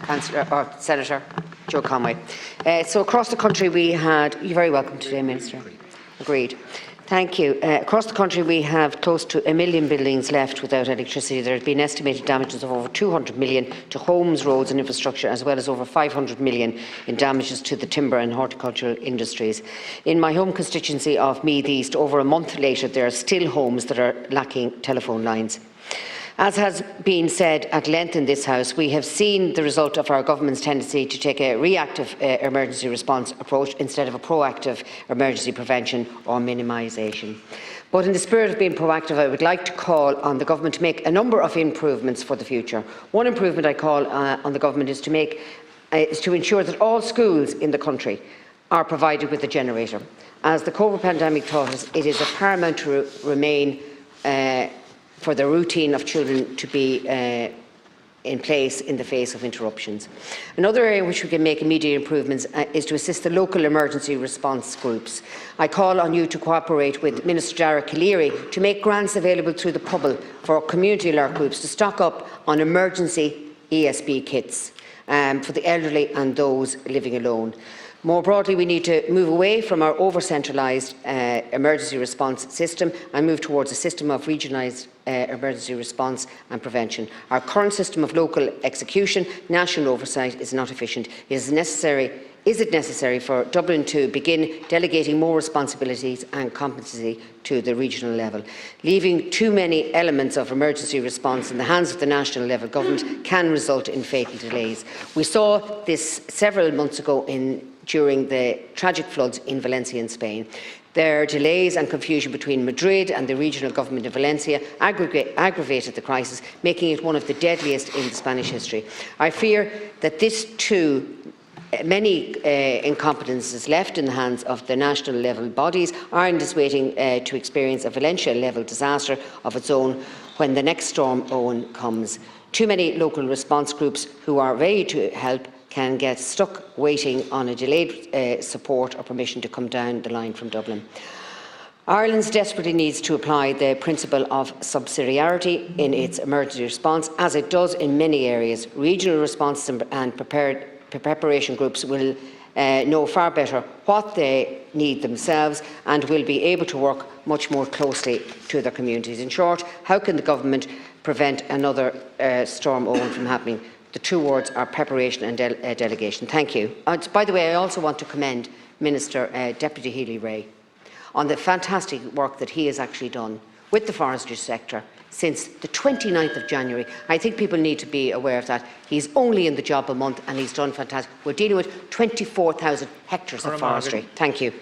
Senator Joe Conway. So across the country we had... You're very welcome today, Minister. Agreed. Thank you. Across the country we have close to 1 million buildings left without electricity. There have been estimated damages of over 200 million to homes, roads and infrastructure, as well as over 500 million in damages to the timber and horticultural industries. In my home constituency of Meath East, over a month later, there are still homes that are lacking telephone lines. As has been said at length in this House, we have seen the result of our government's tendency to take a reactive emergency response approach instead of a proactive emergency prevention or minimisation. But in the spirit of being proactive, I would like to call on the government to make a number of improvements for the future. One improvement I call on the government is to ensure that all schools in the country are provided with a generator. As the COVID pandemic taught us, it is paramount to remain for the routine of children to be in place in the face of interruptions. Another area in which we can make immediate improvements is to assist the local emergency response groups. I call on you to cooperate with Minister Dara Calleary to make grants available through the Pobble for community alert groups to stock up on emergency ESB kits for the elderly and those living alone. More broadly, we need to move away from our over-centralised emergency response system and move towards a system of regionalised emergency response and prevention. Our current system of local execution, national oversight, is not efficient. Is it necessary for Dublin to begin delegating more responsibilities and competency to the regional level? Leaving too many elements of emergency response in the hands of the national level government can result in fatal delays. We saw this several months ago during the tragic floods in Valencia in Spain. Their delays and confusion between Madrid and the regional government of Valencia aggravated the crisis, making it one of the deadliest in Spanish history. I fear that this too, many incompetences left in the hands of the national level bodies. Ireland is waiting to experience a Valencia level disaster of its own when the next storm Éowyn comes. Too many local response groups who are ready to help can get stuck waiting on a delayed support or permission to come down the line from Dublin. Ireland desperately needs to apply the principle of subsidiarity in its emergency response, as it does in many areas. Regional response and preparation groups will know far better what they need themselves and will be able to work much more closely to their communities. In short, how can the government prevent another Storm Éowyn from happening? The two words are preparation and delegation. Thank you. By the way, I also want to commend Minister Deputy Healy-Rae on the fantastic work that he has actually done with the forestry sector since the 29th of January. I think people need to be aware of that. He's only in the job a month and he's done fantastic. We're dealing with 24,000 hectares of forestry. Thank you.